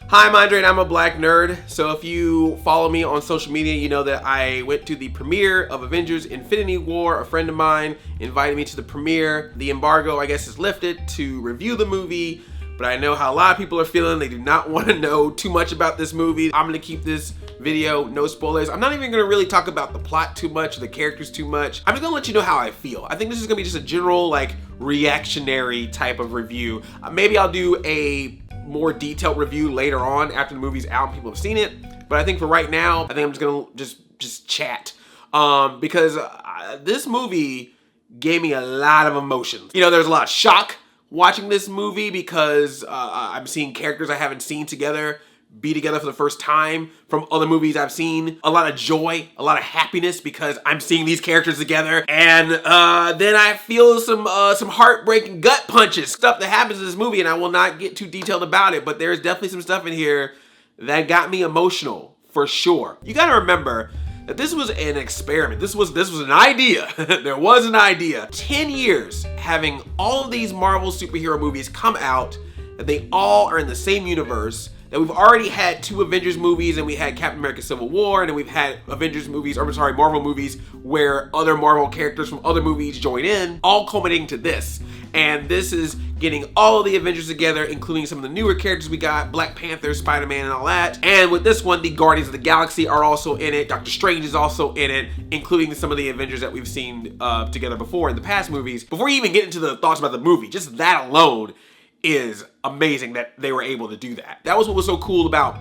Hi, I'm Andre and I'm a black nerd. So if you follow me on social media, you know that I went to the premiere of Avengers Infinity War. A friend of mine invited me to the premiere. The embargo, I guess, is lifted to review the movie, but I know how a lot of people are feeling. They do not want to know too much about this movie. I'm gonna keep this video, no spoilers. I'm not even gonna really talk about the plot too much, the characters too much. I'm just gonna let you know how I feel. I think this is gonna be just a general, reactionary type of review. Maybe I'll do a more detailed review later on after the movie's out and people have seen it. But I think for right now, I think I'm just gonna just chat. Because this movie gave me a lot of emotions. You know, there's a lot of shock watching this movie because I'm seeing characters I haven't seen together be together for the first time from other movies I've seen. A lot of joy, a lot of happiness because I'm seeing these characters together. And then I feel some heartbreaking gut punches, stuff that happens in this movie, and I will not get too detailed about it, but there's definitely some stuff in here that got me emotional, for sure. You gotta remember that this was an experiment. This was an idea. There was an idea. 10 years having all of these Marvel superhero movies come out, that they all are in the same universe, that we've already had 2 Avengers movies, and we had Captain America Civil War, and then we've had Marvel movies where other Marvel characters from other movies join in, all culminating to this. And this is getting all of the Avengers together, including some of the newer characters we got, Black Panther, Spider-Man, and all that. And with this one, the Guardians of the Galaxy are also in it, Doctor Strange is also in it, including some of the Avengers that we've seen together before in the past movies. Before you even get into the thoughts about the movie, just that alone is amazing that they were able to do that. That was what was so cool about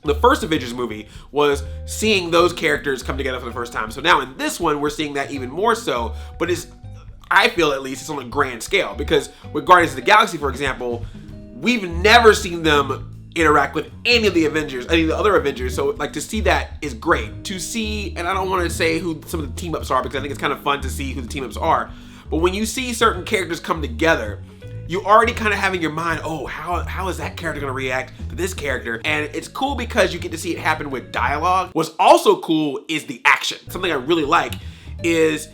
the first Avengers movie, was seeing those characters come together for the first time. So now in this one, we're seeing that even more so, but I feel at least it's on a grand scale, because with Guardians of the Galaxy, for example, we've never seen them interact with any of the Avengers, any of the other Avengers. So to see that is great. To see, and I don't want to say who some of the team ups are, because I think it's kind of fun to see who the team ups are, but when you see certain characters come together, you already kind of have in your mind, oh, how is that character gonna react to this character? And it's cool because you get to see it happen with dialogue. What's also cool is the action. Something I really like is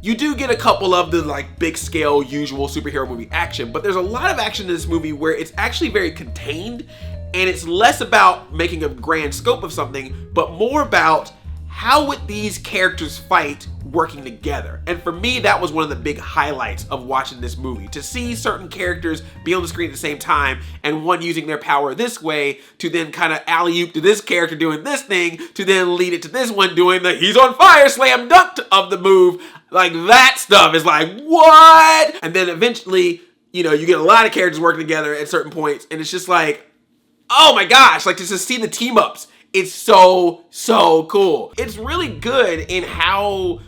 you do get a couple of the big scale usual superhero movie action, but there's a lot of action in this movie where it's actually very contained, and it's less about making a grand scope of something, but more about how would these characters fight working together. And for me, that was one of the big highlights of watching this movie, to see certain characters be on the screen at the same time, and one using their power this way to then kind of alley-oop to this character doing this thing, to then lead it to this one doing the he's on fire slam dunk of the move. That stuff is what? And then eventually, you get a lot of characters working together at certain points, and it's just oh my gosh, to just see the team ups. It's so cool. It's really good in how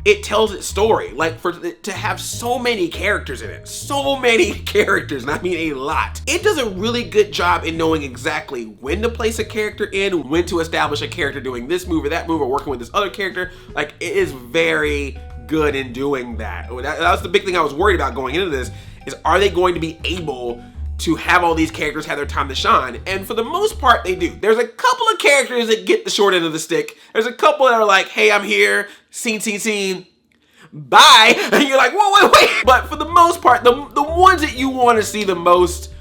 it tells its story. To have so many characters in it. So many characters, and I mean a lot. It does a really good job in knowing exactly when to place a character in, when to establish a character doing this move or that move, or working with this other character. It is very good in doing that. That was the big thing I was worried about going into this, is are they going to be able to have all these characters have their time to shine? And for the most part, they do. There's a couple of characters that get the short end of the stick. There's a couple that are hey, I'm here, scene, bye. And you're whoa, wait. But for the most part, the ones that you want to see the most,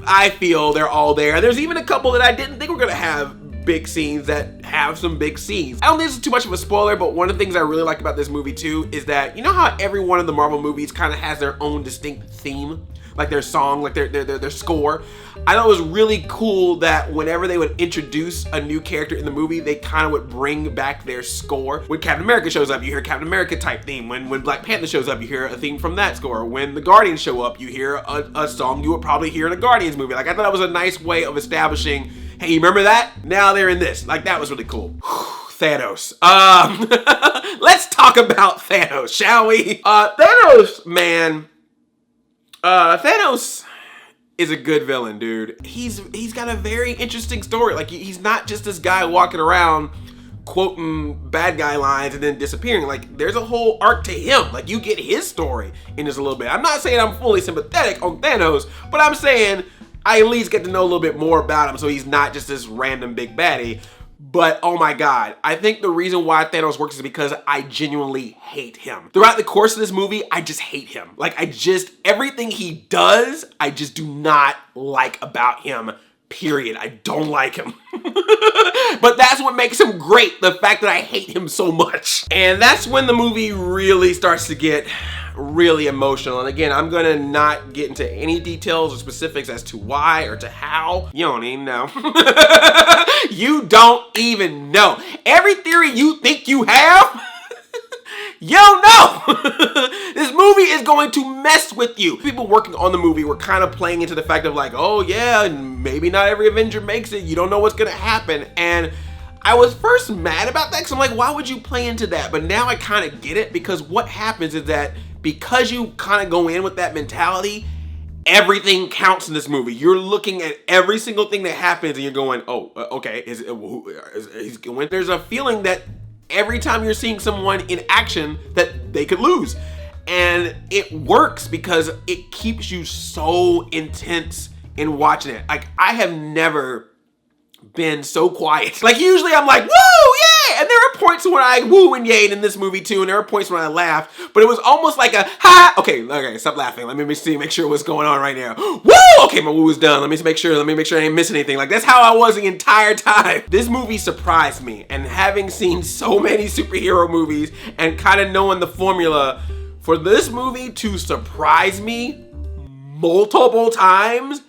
I feel they're all there. There's even a couple that I didn't think were gonna have big scenes that have some big scenes. I don't think this is too much of a spoiler, but one of the things I really like about this movie too is that, you know how every one of the Marvel movies kind of has their own distinct theme? Their song, their score. I thought it was really cool that whenever they would introduce a new character in the movie, they kind of would bring back their score. When Captain America shows up, you hear Captain America type theme. When Black Panther shows up, you hear a theme from that score. When the Guardians show up, you hear a song you would probably hear in a Guardians movie. I thought that was a nice way of establishing, hey, you remember that? Now they're in this. That was really cool. Thanos. Let's talk about Thanos, shall we? Thanos, man. Thanos is a good villain, dude. He's got a very interesting story. He's not just this guy walking around quoting bad guy lines and then disappearing. There's a whole arc to him. You get his story in this a little bit. I'm not saying I'm fully sympathetic on Thanos, but I'm saying I at least get to know a little bit more about him, so he's not just this random big baddie. But oh my God, I think the reason why Thanos works is because I genuinely hate him. Throughout the course of this movie, I just hate him. Everything he does, I just do not like about him period. I don't like him. But that's what makes him great, the fact that I hate him so much. And that's when the movie really starts to get really emotional. And again, I'm gonna not get into any details or specifics as to why or to how. You don't even know. You don't even know. Every theory you think you have, you don't know. This movie is going to mess with you. People working on the movie were kind of playing into the fact of like, oh yeah, maybe not every Avenger makes it. You don't know what's gonna happen. And I was first mad about that because I'm like, why would you play into that? But now I kind of get it, because what happens is that because you kind of go in with that mentality, everything counts in this movie. You're looking at every single thing that happens and you're going, oh, okay, he's going. There's a feeling that every time you're seeing someone in action that they could lose. And it works because it keeps you so intense in watching it. Like, I have never been so quiet. Like, usually I'm like, woo, yeah! And there are points when I woo and yayed in this movie too, and there are points when I laughed, but it was almost like a, ha! Okay, stop laughing. Let me make sure what's going on right now. Woo! Okay, my woo is done. Let me make sure I ain't missing anything. Like, that's how I was the entire time. This movie surprised me, and having seen so many superhero movies and kind of knowing the formula, for this movie to surprise me multiple times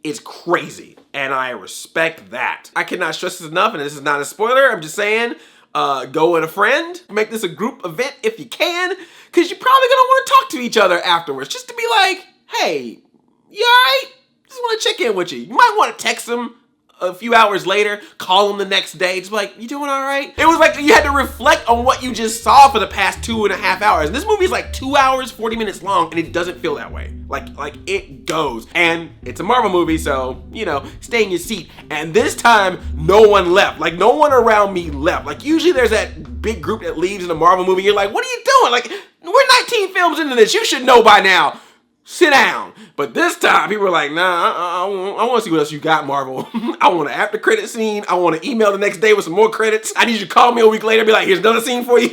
is crazy. And I respect that. I cannot stress this enough, and this is not a spoiler. I'm just saying, go with a friend. Make this a group event if you can, because you're probably gonna want to talk to each other afterwards, just to be like, hey, you all right? Just want to check in with you. You might want to text them a few hours later, call them the next day, just be like, you doing all right? It was like you had to reflect on what you just saw for the past 2.5 hours. And this movie is like 2 hours, 40 minutes long, and it doesn't feel that way. Like it goes. And it's a Marvel movie, so, you know, stay in your seat. And this time, no one left. Like, no one around me left. Like, usually there's that big group that leaves in a Marvel movie. You're like, what are you doing? Like, we're 19 films into this. You should know by now. Sit down. But this time, people were like, nah, I want to see what else you got, Marvel. I want an after credit scene. I want an email the next day with some more credits. I need you to call me a week later and be like, here's another scene for you.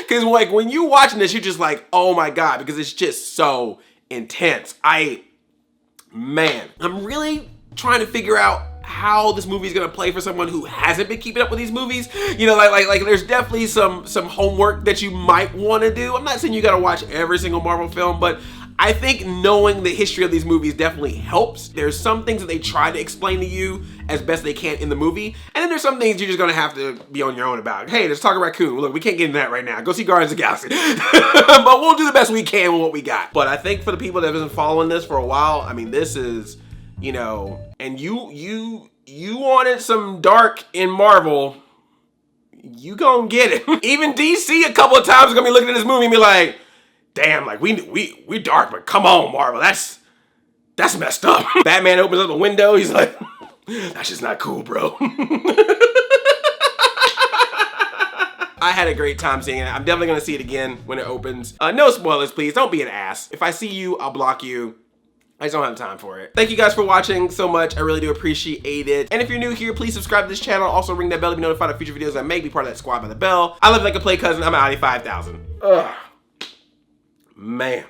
Because like when you watching this, you're just like, oh my God, because it's just so intense. Man, I'm really trying to figure out how this movie is gonna play for someone who hasn't been keeping up with these movies. You know, like there's definitely some homework that you might want to do. I'm not saying you gotta watch every single Marvel film, but I think knowing the history of these movies definitely helps. There's some things that they try to explain to you as best they can in the movie, and then there's some things you're just gonna have to be on your own about. Hey, let's talk Raccoon. Look, we can't get into that right now. Go see Guardians of the Galaxy. But we'll do the best we can with what we got. But I think for the people that have been following this for a while, I mean, this is, you know, and you wanted some dark in Marvel, you gonna get it. Even DC a couple of times is gonna be looking at this movie and be like, damn, like we dark, but come on, Marvel, that's messed up. Batman opens up the window, he's like, that's just not cool, bro. I had a great time seeing it. I'm definitely gonna see it again when it opens. No spoilers, please. Don't be an ass. If I see you, I'll block you. I just don't have time for it. Thank you guys for watching so much. I really do appreciate it. And if you're new here, please subscribe to this channel. Also ring that bell to be notified of future videos that may be part of that squad by the bell. I love like a play cousin. I'm Audi 5000. Ugh. Man.